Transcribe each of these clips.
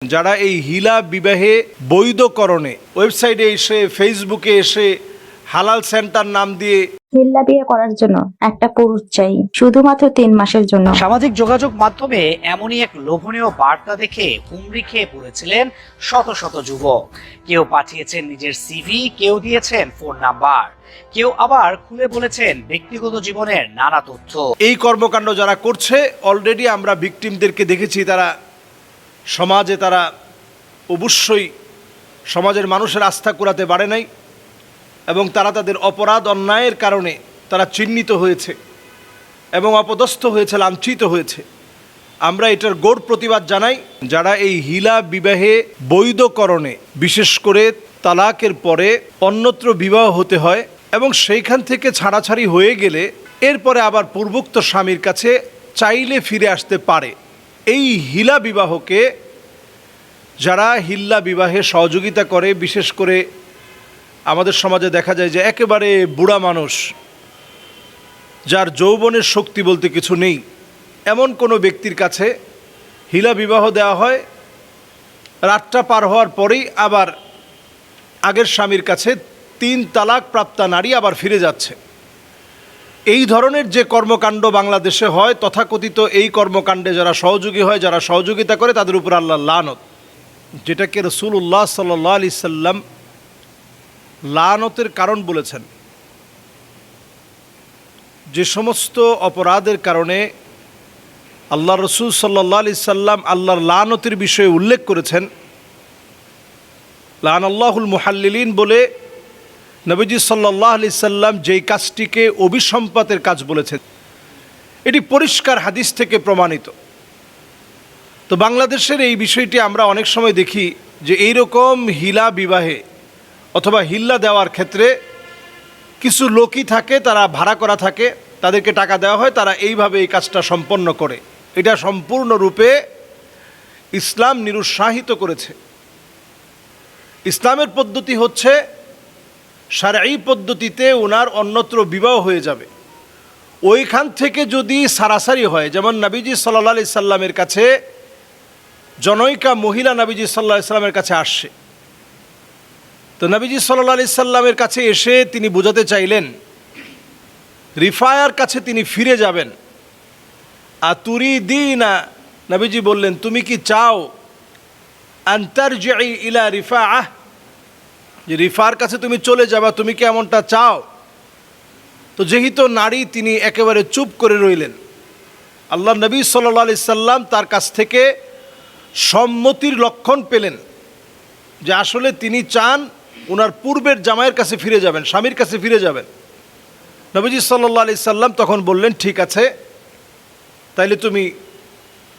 যারা এই হিলা বিবাহে বৈধকরণে ওয়েবসাইটে এসে ফেসবুকে এসে হালাল সেন্টার নাম দিয়ে হিল্লা বিয়ে করার জন্য একটা পুরুষ চাই, শুধুমাত্র 3 মাসের জন্য। সামাজিক যোগাযোগ মাধ্যমে এমনই এক লোভনীয় বার্তা দেখে হুমড়ি খেয়ে পড়েছিলেন শত শত যুবক। কেউ পাঠিয়েছেন নিজের সিভি, কেউ দিয়েছেন ফোন নাম্বার, কেউ আবার খুলে বলেছেন ব্যক্তিগত জীবনের নানা তথ্য। এই কর্মকাণ্ড যারা করছে অলরেডি আমরা ভিকটিমদেরকে দেখেছি। তারা অবশ্যই সমাজের মানুষের আস্থা কুড়াতে পারে নাই এবং তাদের অপরাধ অন্যায়ের কারণে তারা চিহ্নিত হয়েছে এবং অপদস্থ হয়েছে, লাঞ্ছিত হয়েছে। আমরা এটার গোড় প্রতিবাদ জানাই। যারা এই হিলা বিবাহে বৈধকরণে, বিশেষ করে তালাকের পরে অন্যত্র বিবাহ হতে হয় এবং সেইখান থেকে ছাড়াছাড়ি হয়ে গেলে এরপরে আবার পূর্বোক্ত স্বামীর কাছে চাইলে ফিরে আসতে পারে, এই হিলা বিবাহকে যারা হিল্লা বিবাহে সহযোগিতা করে, বিশেষ করে আমাদের সমাজে দেখা যায় যে একেবারে বুড়া মানুষ, যার যৌবনের শক্তি বলতে কিছু নেই, এমন কোনো ব্যক্তির কাছে হিলা বিবাহ দেওয়া হয়। রাতটা পার হওয়ার পরেই আবার আগের স্বামীর কাছে 3 তালাক প্রাপ্তা নারী আবার ফিরে যাচ্ছে। এই ধরনের যে কর্মকাণ্ড বাংলাদেশে হয়, তথাকথিত এই কর্মকাণ্ডে যারা সহযোগী হয়, যারা সহযোগিতা করে, তাদের উপর আল্লাহ লানত, যেটাকে রাসূলুল্লাহ সাল্লাল্লাহু আলাইহি সাল্লাম লানতের কারণ বলেছেন। যে সমস্ত অপরাধের কারণে আল্লাহ রসুল সাল্লাল্লাহু আলাইহি সাল্লাম আল্লাহর লানতের বিষয়ে উল্লেখ করেছেন, লান আল্লাহুল মুহাল্লিলিন বলে নবীজি সাল্লাল্লাহু আলাইহি সাল্লাম যেই কাজটিকে অভিসম্পাতের কাজ বলেছেন, এটি পরিষ্কার হাদিস থেকে প্রমাণিত। তো বাংলাদেশের এই বিষয়টি আমরা অনেক সময় দেখি যে এইরকম হিলা বিবাহে অথবা হিল্লা দেওয়ার ক্ষেত্রে কিছু লোকই থাকে, তারা ভাড়া করা থাকে, তাদেরকে টাকা দেওয়া হয়, তারা এইভাবে এই কাজটা সম্পন্ন করে। এটা সম্পূর্ণরূপে ইসলাম নিরুৎসাহিত করেছে। ইসলামের পদ্ধতি হচ্ছে শারঈ পদ্ধতিতে ওনার অন্যত্র বিবাহ হয়ে যাবে। ওইখান থেকে যদি সারাসারি হয়, যেমন নবীজি সাল্লাল্লাহু আলাইহি সাল্লামের কাছে জনৈকা মহিলা নবীজি সাল্লাল্লাহু আলাইহি সাল্লামের কাছে আসছে। তো নবীজি সাল্লাল্লাহু আলাইহি সাল্লামের কাছে এসে তিনি বোঝাতে চাইলেন, রিফায়ার কাছে তিনি ফিরে যাবেন। আতুরিদিনা, নবীজি বললেন, তুমি কি চাও আন তারজিই ইলা রিফাআহ, যে রিফার কাছে তুমি চলে যাবা, তুমি কি এমনটা চাও? তো যেহেতু নারী, তিনি একেবারে চুপ করে রইলেন। আল্লাহ নবী সাল্লাল্লাহু আলাইহি সাল্লাম তার কাছ থেকে সম্মতির লক্ষণ পেলেন যে আসলে তিনি চান ওনার পূর্বের জামাইয়ের কাছে ফিরে যাবেন, স্বামীর কাছে ফিরে যাবেন। নবীজি সাল্লাল্লাহু আলাইহি সাল্লাম তখন বললেন, ঠিক আছে, তাইলে তুমি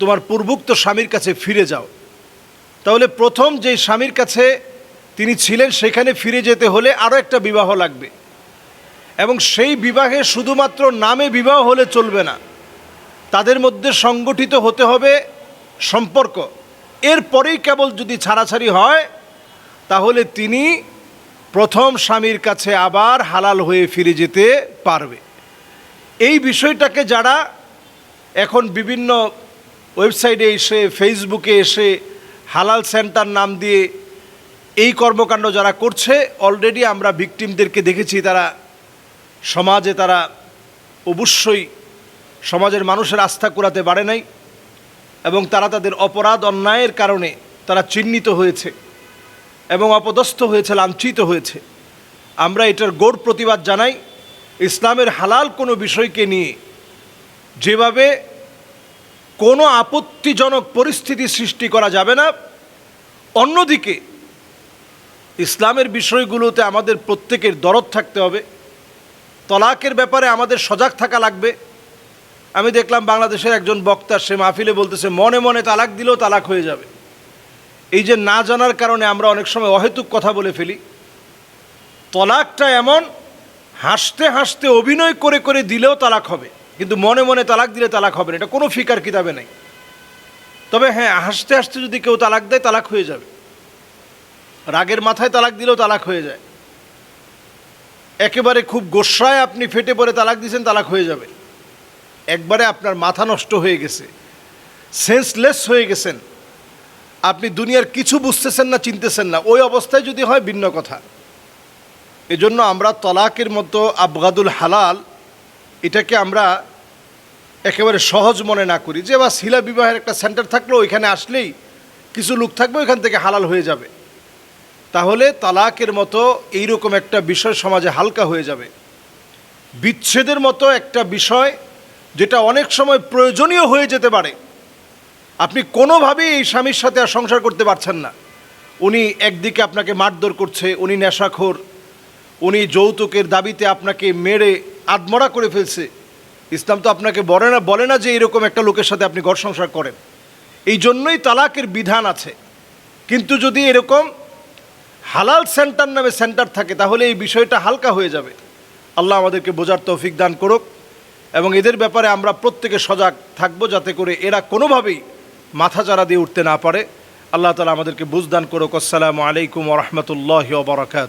তোমার পূর্বোক্ত স্বামীর কাছে ফিরে যাও। তাহলে প্রথম যে স্বামীর কাছে তিনি ছিলেন সেখানে ফিরে যেতে হলে আরও একটা বিবাহ লাগবে, এবং সেই বিবাহে শুধুমাত্র নামে বিবাহ হলে চলবে না, তাদের মধ্যে সংগঠিত হতে হবে সম্পর্ক। এরপরেই কেবল যদি ছাড়াছাড়ি হয়, তাহলে তিনি প্রথম স্বামীর কাছে আবার হালাল হয়ে ফিরে যেতে পারবে। এই বিষয়টাকে যারা এখন বিভিন্ন ওয়েবসাইটে এসে ফেসবুকে এসে হালাল সেন্টার নাম দিয়ে এই কর্মকাণ্ড যারা করছে, অলরেডি আমরা ভিকটিমদেরকে দেখেছি। তারা অবশ্যই সমাজের মানুষের আস্থা কুড়াতে পারে নাই এবং তাদের অপরাধ অন্যায়ের কারণে তারা চিহ্নিত হয়েছে এবং অপদস্থ হয়েছে, লাঞ্ছিত হয়েছে। আমরা এটার গোড় প্রতিবাদ জানাই। ইসলামের হালাল কোনো বিষয়কে নিয়ে যেভাবে কোনো আপত্তিজনক পরিস্থিতি সৃষ্টি করা যাবে না, অন্যদিকে ইসলামের বিষয়গুলোতে আমাদের প্রত্যেকের দরদ থাকতে হবে। তলাকের ব্যাপারে আমাদের সজাগ থাকা লাগবে। আমি দেখলাম বাংলাদেশের একজন বক্তা, সে মাহফিলে বলতেছে মনে মনে তালাক দিলেও তালাক হয়ে যাবে। এই যে না জানার কারণে আমরা অনেক সময় অহেতুক কথা বলে ফেলি। তলাকটা এমন, হাসতে হাসতে অভিনয় করে করে দিলেও তালাক হবে, কিন্তু মনে মনে তালাক দিলে তালাক হবে না, এটা কোনো ফিকার কিতাবে নেই। তবে হ্যাঁ, হাসতে হাসতে যদি কেউ তালাক দেয়, তালাক হয়ে যাবে। রাগের মাথায় তালাক দিলেও তালাক হয়ে যায়। একেবারে খুব গোস্বায় আপনি ফেটে পড়ে তালাক দিয়েছেন, তালাক হয়ে যাবে। একবারে আপনার মাথা নষ্ট হয়ে গেছে, সেন্সলেস হয়ে গেছেন, আপনি দুনিয়ার কিছু বুঝতেছেন না, চিনতেছেন না, ওই অবস্থায় যদি হয় ভিন্ন কথা। এজন্য আমরা তলাকের মতো আবগাদুল হালাল এটাকে আমরা একেবারে সহজ মনে না করি যে বা শিলা বিবাহের একটা সেন্টার থাকলো, ওইখানে আসলেই কিছু লোক থাকবে, ওইখান থেকে হালাল হয়ে যাবে। তাহলে তালাকের মতো এইরকম একটা বিষয় সমাজে হালকা হয়ে যাবে। বিচ্ছেদের মতো একটা বিষয় যেটা অনেক সময় প্রয়োজনীয় হয়ে যেতে পারে, আপনি কোনোভাবেই এই স্বামীর সাথে আর সংসার করতে পারছেন না। উনি একদিকে আপনাকে মারধর করছে, উনি নেশাখোর, উনি যৌতুকের দাবিতে আপনাকে মেরে আধমরা করে ফেলছে। ইসলাম তো আপনাকে বলে না যে এরকম একটা লোকের সাথে আপনি ঘর সংসার করেন। এই জন্যই তালাকের বিধান আছে। কিন্তু যদি এরকম হালাল সেন্টার নামে সেন্টার থাকে তাহলে এই বিষয়টা হালকা হয়ে যাবে। আল্লাহ আমাদেরকে বোঝার তৌফিক দান করুক এবং এদের ব্যাপারে আমরা প্রত্যেকে সজাগ থাকবো যাতে করে এরা কোনোভাবেই মাথাচাড়া দিয়ে উঠতে না পারে। আল্লাহ তাআলা আমাদেরকে বুঝ দান করুক। আসসালামু আলাইকুম ওয়া রাহমাতুল্লাহি ওয়া বারাকাতুহু।